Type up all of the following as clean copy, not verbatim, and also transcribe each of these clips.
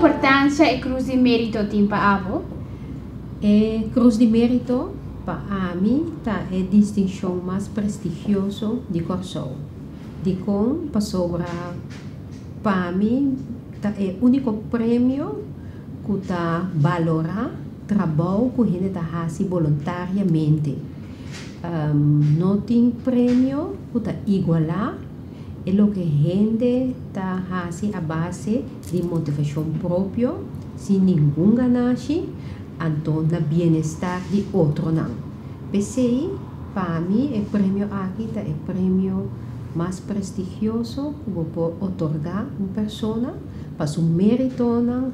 importância é Cruz de Mérito tem para avo? Cruz de Mérito para mim tá é distinção mais prestigioso de Corsol. De com para sobra para mim tá é único prêmio que tá valorar trabalho que a gente tá fazendo voluntariamente. Não tem prêmio que tá igualar é o que a gente tá fazendo a base de motivação própria, sem nenhum ganância, então na bem-estar de outro não. PCI, para mim, é prêmio aqui, tá é prêmio mais prestigioso que eu posso otorgar a uma pessoa para seu mérito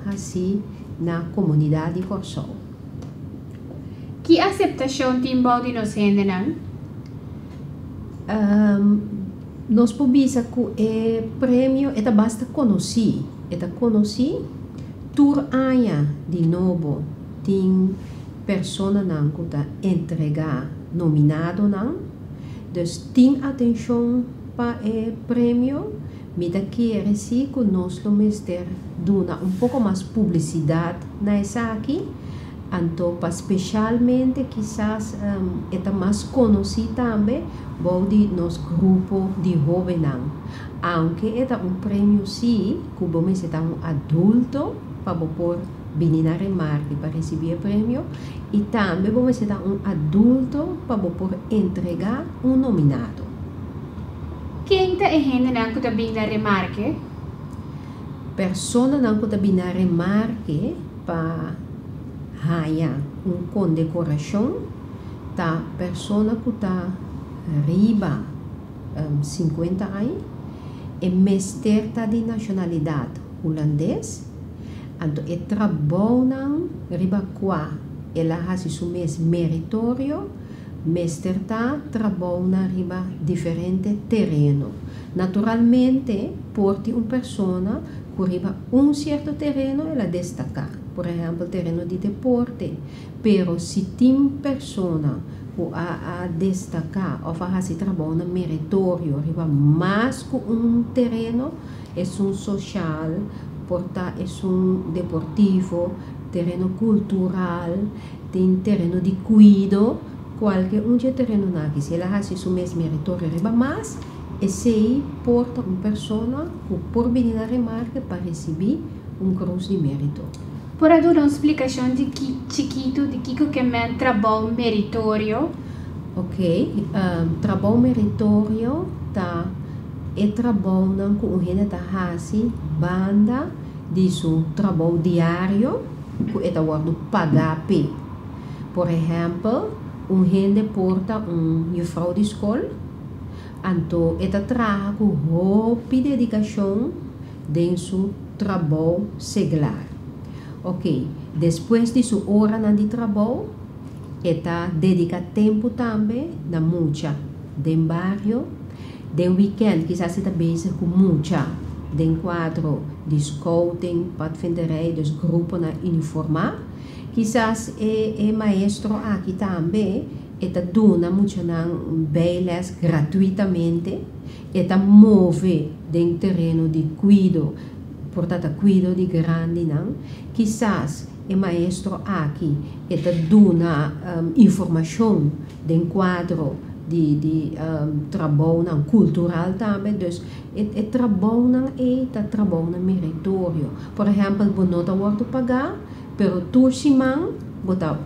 assim na comunidade de Corsol. Que aceitação tem balde nos gente não? Nós podemos que o prêmio é basta conhecer, tur aia de novo tem pessoa não que está entregar nominado não, então tem atenção para o prêmio, me dá que que nós vamos ter dona pouco mais publicidade nessa aqui, então especialmente quizás é mais conhecido também de nosso grupo de jovens não, aunque é prêmio sim, que vamos ser adulto para poder vir na remarque para receber o prêmio e também vamos ser adulto para poder entregar nominado. Quem é gente não que está vindo na remarque? Pessoa não que está vindo na remarque para ganhar condecoração, tá pessoa que está riba 50 anos é mestre de nacionalidade holandês, então é trabalho riba qua ela faz seu meritório, mestre trabalho na riba diferente terreno. Naturalmente, porte uma pessoa que riba certo terreno ela destaca, por exemplo, terreno de deporte, pero se tem pessoa a destacar ou fazer trabalho meritório, riba mais que terreno, é social, porta é deportivo, terreno cultural, tem terreno de cuido, qualquer terreno aqui, se ela faz o mesmo meritório, riba mais, esse aí porta uma pessoa que por vir na remarca para receber cruz de mérito. Por dar uma explicação de que chiquito de que é trabalho meritório? Ok, trabalho meritório é trabalho que a gente está fazendo banda de seu trabalho diário que é o pagar. Por exemplo, gente porta juffrouw de escola, então é trabalho com rápida dedicação em seu trabalho seglar. Ok, depois de sua hora de trabalho, ela dedica tempo também na mucha, do barrio, do weekend, quizás está busy com mucha, do quadro de scouting, patvinderij, dus grupo na uniformar, quizás é maestro aqui também, está dando mucha bailes gratuitamente, está move em terreno de cuido, portanto, cuido de grande não, quizás é maestro aqui, está dando informação de quadro de trabalho cultural também, dus é trabalho trabalho meritório. Por exemplo, você não está pagar, pero tu semana você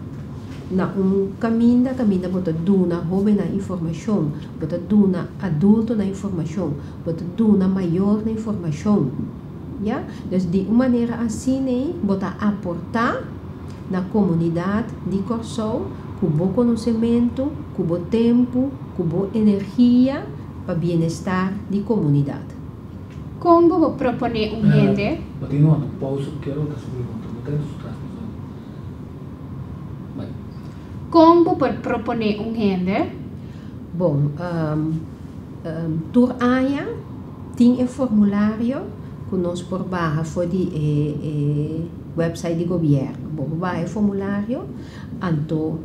na caminho você dá jovem na informação, você dá adulto na informação, você dá maior na informação. Yeah? Dus de uma maneira assim, você aportar na comunidade de Corsol com bom conhecimento, com bom tempo, com boa energia para o bem-estar da comunidade. Como você propõe gente? Continuando, pausa, quero outra pergunta. Não tem transmissão. Como você propõe gente? Bom, tur aia tem formulário que nós por barra foi de website do governo. Bom, vai formulário, então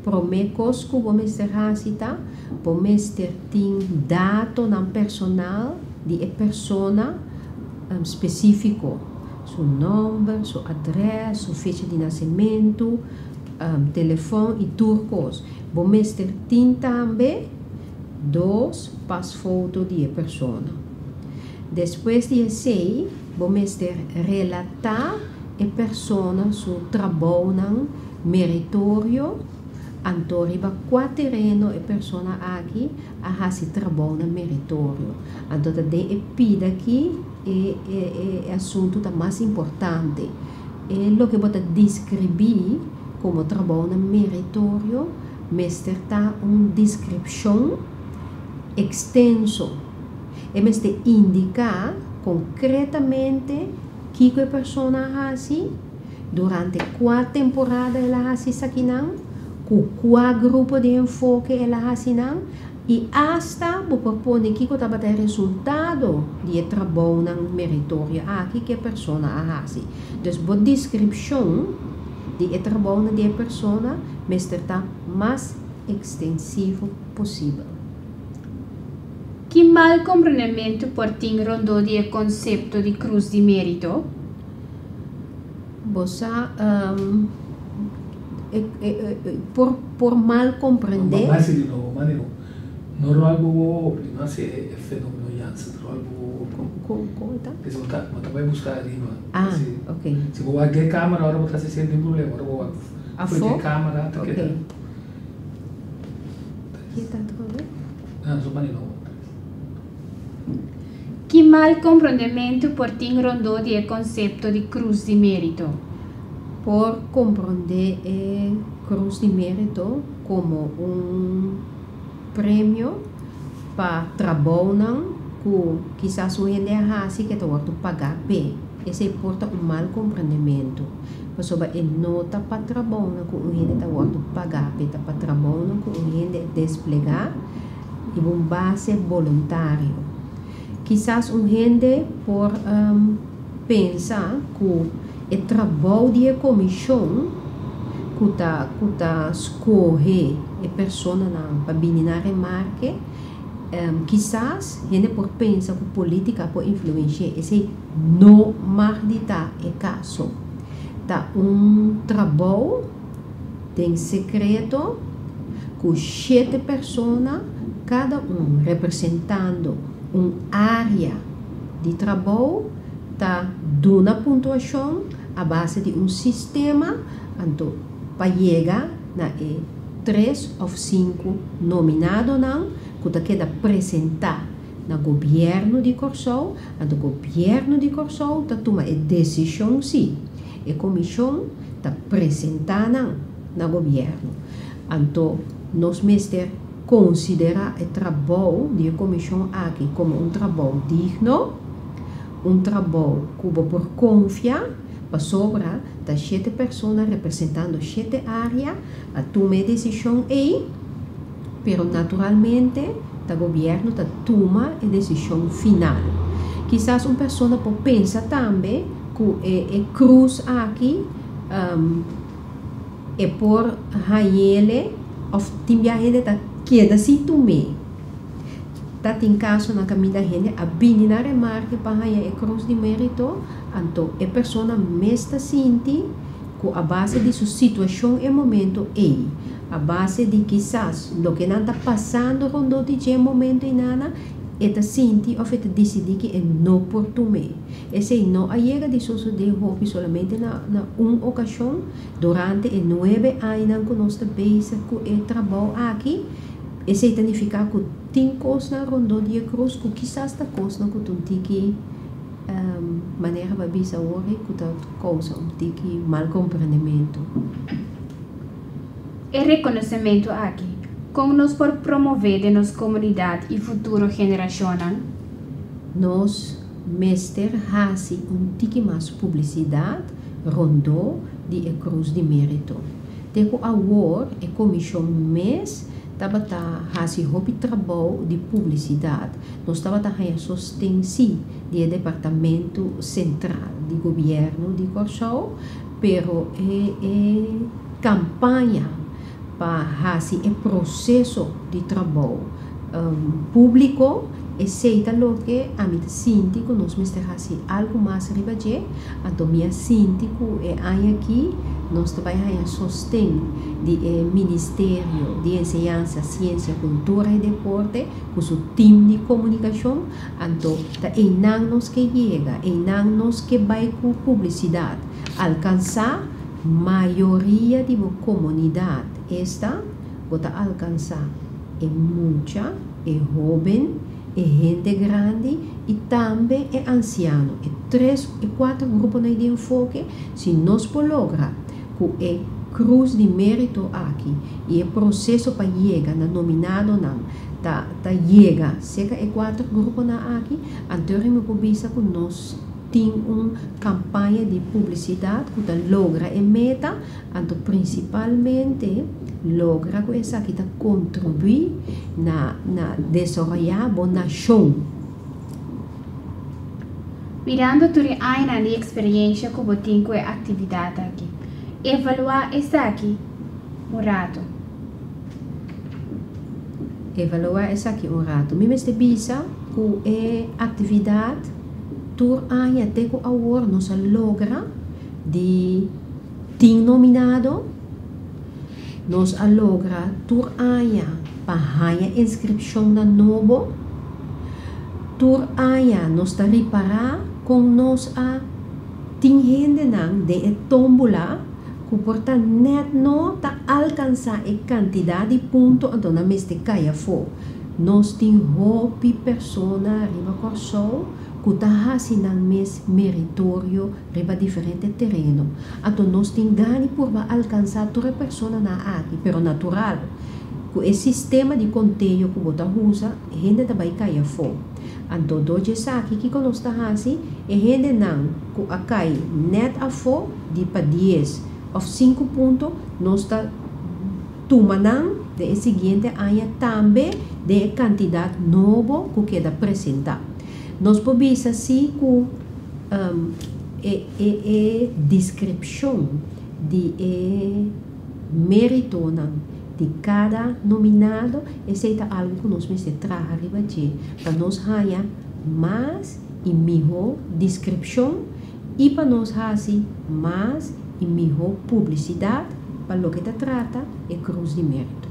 promecos que vamos ter cita, vamos ter dado na personal de pessoa específico. seu nome, seu adres, sua fecha de nascimento, telefone e turcos. Vou mostrar também 2 fotos de pessoa. Depois de isso, vou mostrar relatar a pessoa, seu trabalho meritório, antoriba 4 terreno a pessoa aqui a fazer trabalho meritório. Então, tem pida aqui é assunto mais importante. É o que você descrever como trabalho meritório, mas está uma descrição extenso. E mas te indicar concretamente que a pessoa faz durante 4 temporadas ela faz isso aqui não, com 4 grupos de enfoque ela faz não, e hasta vou propor que eu estava ter resultado de trabalho meritório aqui que a pessoa faz. Então, a descrição de trabalho de pessoa mas está mais extensivo possível. Que mal compreendimento por ti rondou de conceito de cruz de mérito? Você por mal compreender. Mas se não é algo não é fenômeno Janssen, é algo como tá? Você vai buscar ali, ok. Se vou aqui câmera, agora você se sente problema, agora vou a câmera, tá ok. Que tá tudo? Não, só não. Que mal compreendimento por ti rondou de conceito de cruz de mérito? Por compreender cruz de mérito como prêmio para trabalho que quizás o gente assim que tem que pagar bem. Esse importa mal compreendimento. Pessoa nota para trabalho que o gente tem que pagar bem, para trabalho que o gente desplegar e base voluntário. Quizás gente por pensar que o trabalho de comissão que escolhe a pessoa para vir na marca, quizás gente por pensar que a política pode influenciar, esse não mardita é caso. Tá trabalho tem secreto com 7 pessoas, cada representando área de trabalho, tá dando pontuação a base de sistema, então para chegar na 3 ou 5 nominados não, que queda apresentar no governo de Corsol, então o governo de Corsol tá toma a decisão sim, a comissão tá apresentando no governo, então nós mestres considerar o trabalho de comissão aqui como trabalho digno, trabalho que por confiar, para sobrar das 7 pessoas representando 7 áreas, a tomar decisão aí, pero naturalmente o governo toma a decisão final. Quizás uma pessoa pode pensar também que a cruz aqui é por ele ou também a gente queda se tomar. Tem caso na caminho da gente a vir na remarque para a cruz de mérito, então a pessoa mesmo sente que a base de sua situação e momento é a base de quizás o que não está passando quando de momento e nada, ela sente ou ela decide que é não por tomar. Esse não chega de suceder solamente na uma ocasião durante 9 anos que nós estamos com o trabalho aqui. Esse significa que tem coisas na ronda de cruz que quizás está coisa que tu tem que maneira para bisa hoje que tá coisa tem que mal compreendimento. E reconhecimento aqui, como nós por promover de nossa comunidade e futuro geração? Nós mestre hasi tique mais publicidade rondou de cruz de mérito. Teco award e comissão mês estava hasi hobby trabalho de publicidade. Nós estava a sustensão do departamento central do governo de Corsol, pero campanha para hasi processo de trabalho público aceita lo que a mim sinto que nós me assim algo mais ribaje, então minha sinto que é aqui nós trabalhamos sostém de Ministério de Enseñança, Ciência, Cultura e Deporte com seu time de comunicação, então é nos que chega, é nos que vai com publicidade alcançar maioria de comunidade esta bota alcançar é muita, é jovem, é gente grande e também é anciano. É 3 e 4 grupos de enfoque. Se nós logramos com a cruz de mérito aqui e o processo para chegar na nominado não tá chega cerca de 4 grupos na aqui, então me publica que nós tem uma campanha de publicidade que logra a meta, então principalmente logra que essa que contribui na desenvolver a nação. Mirando tudo a experiência que você tem com a atividade aqui, evaluar essa aqui um rato. Evaluar essa aqui um rato. Me bisa que a atividade tur anya até que agora nós logra de ter nominado, nós logra tur anya para a inscrição na novo, tur anya nós está reparar com nós a tem gente não de tombola que portanto net não tá alcançar a quantidade de pontos então na meste caia for nós tem hopi persona riba corso que está assim mês meritório riba diferente terreno então nós tem ganho por alcançar toda pessoa na aqui pero natural com esse sistema de conteúdo que você usa gente também caia for então doje aqui que nós está assim e gente não que acai net a for de para 10 ou 5 pontos nós está tomando de seguinte ano também de quantidade nova que queda apresentar. Nós podemos assim com descrição de mérito de cada nominado, esse é algo que nós precisamos trazer para nós ganhar mais e melhor descrição e para nós fazer mais e melhor publicidade para o que trata é cruz de mérito.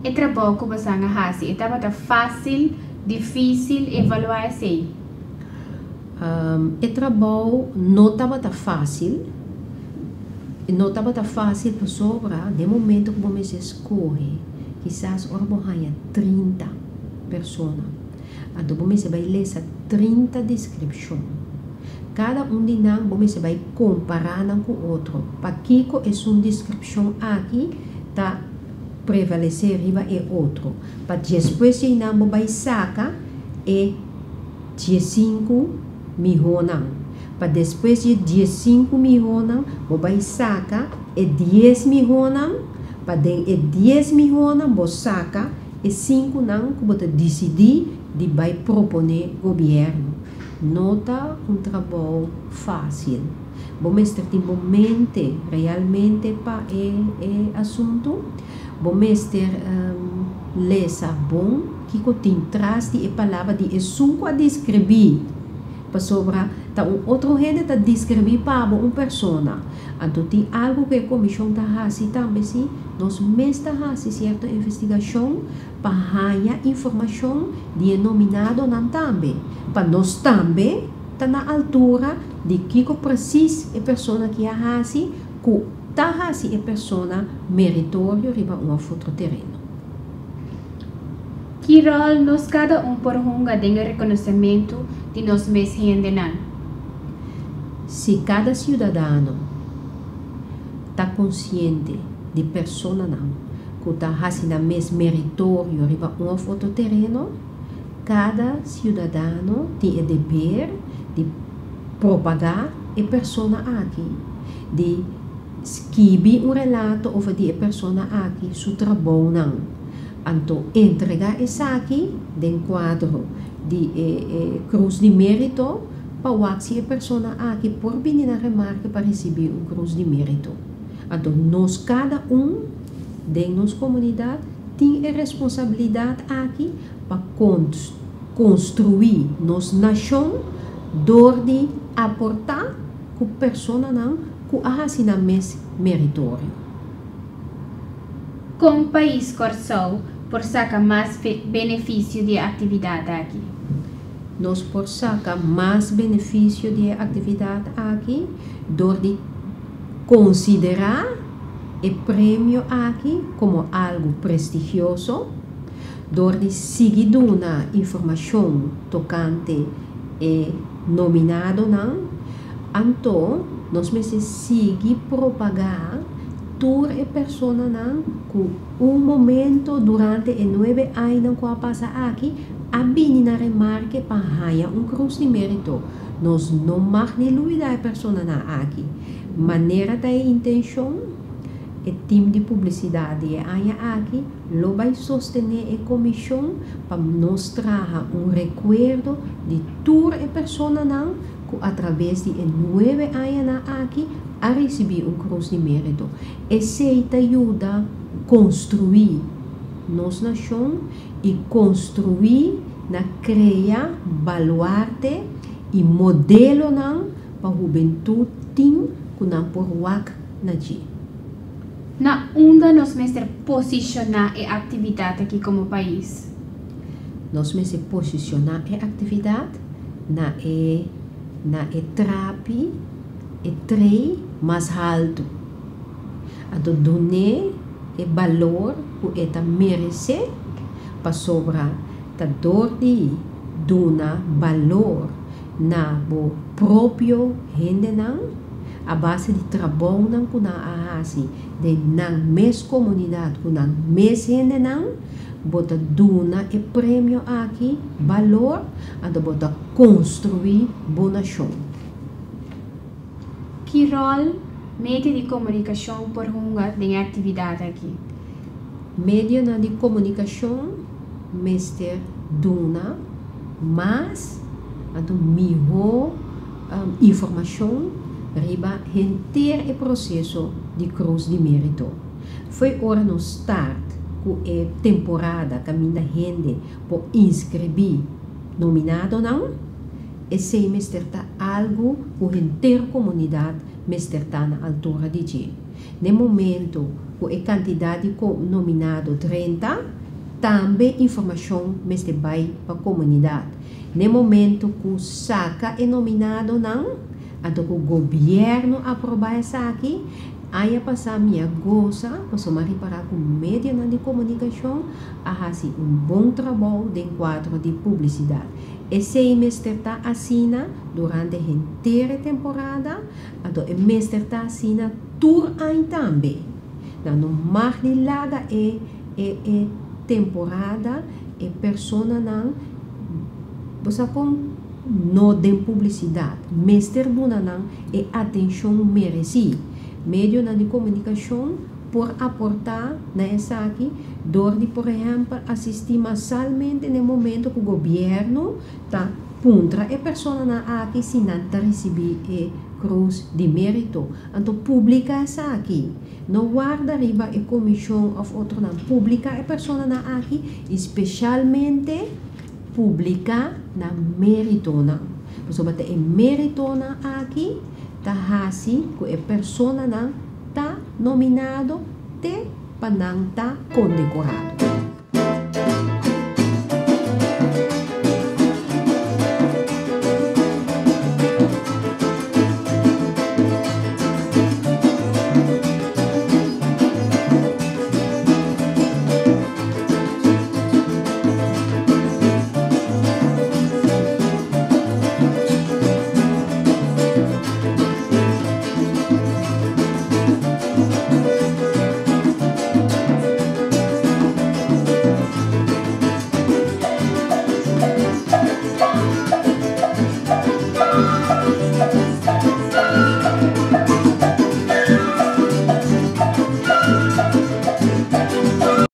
O trabalho que você faz é fácil, difícil evaluar assim? O trabalho não estava fácil. Não estava fácil para sobrar. De momento que você escolhe, quizás agora você 30 pessoas. Então você vai ler 30 descrições. Cada de nós você vai comparar com o outro. Para que é uma descrição aqui, está prevalecer riba é outro. Para depois de nós vai sacar é 15 milhões. Para depois de 15 milhões, vai sacar é 10 milhões. Para 10 milhões, você saca é 5 não que você decidir de vai proponer governo. Nota um trabalho fácil. Vamos ter momento realmente para o assunto. Vamos ter lesa bom que tem traz de palavra de assunto a descrever. Para sobrar, tá outro gente tá descrever para uma pessoa. Então tem algo que a comissão está fazendo também, se nós mesmos está fazendo certa investigação para ganhar informação de nominado não também. Para nós também está na altura de que precisa a pessoa que a fazendo, que está fazendo a pessoa meritória riba um outro terreno. Que rol nós cada por hunga de reconhecimento de nós mesmos? Se cada cidadão está consciente de pessoa não, que está fazendo mesmo meritório riba um outro terreno, cada cidadão tem o dever de propagar a pessoa aqui, de escrever um relato over die pessoa aqui, seu trabalho não. Então, entregar esse aqui, de quadro de cruz de mérito, para o que a pessoa aqui por vir na remarca para receber cruz de mérito. Então, nós, cada de nossa comunidade, tem a responsabilidade aqui para construir nos nação door de aportar com persona não com a na mes meritório. Com o país corçou por sacar mais benefício de atividade aqui. Nós por sacar mais benefício de atividade aqui, door de considerar o prêmio aqui como algo prestigioso, door de seguir uma informação tocante e nominado não, então nós precisamos seguir propagar toda a pessoa não com momento durante 9 anos que passa aqui a vir na remarque para ganhar cruz de mérito. Nós não marcamos a pessoa aqui. Maneira da intenção, o time de publicidade aqui lo vai sostener a comissão para nos trazer recuerdo de toda a pessoa não que através de 9 anos aqui a receber cruz de mérito. Esse te ajuda a construir nossa nação e construir na criar baluarte e modelo não para a juventude que não por wak na dia. Na onde nós mestre posicionar a atividade aqui como país? Nós mestre posicionar a atividade na trapi e trei mais alto. A do donar e valor que eta merece para sobra ta dor de dona valor na bo próprio gente não a base de trabalho não que na ahasi de na mes comunidade que na mes gente não bota dona e prêmio aqui valor anda bota construir boa nação. Que rol meio de comunicação por hunga de atividade aqui? Meio de comunicação mestre dona mas a melhor informação riba inteiro o processo de cruz de mérito. Foi hora no start com a temporada que a gente por inscrever nominado não? Esse mestre está algo que a inteira comunidade mestre está na altura de dia. No momento com a quantidade de nominado 30, também informação mestre vai para a comunidade. No momento que saca é nominado não, então o governo aprovar essa aqui, aí a passar minha goza, posso me reparar com média de comunicação, a fazer bom trabalho de quadro de publicidade. Esse mestre está assina durante a inteira temporada, então o mestre está assina todo ano também. Não mais de larga temporada e persona não você com no de publicidade mestre dona não e atenção merece meio de comunicação por aportar nessa aqui dor de por exemplo assistir massalmente no momento que o governo tá contra a pessoa na aqui se não tá receber cruz de mérito então publica essa aqui não guarda riba a comissão of outro não publica a pessoa na aqui especialmente publica na meritona so bate e meritona aqui tá hasi ko e persona na tá nominado te panang tá condecorado.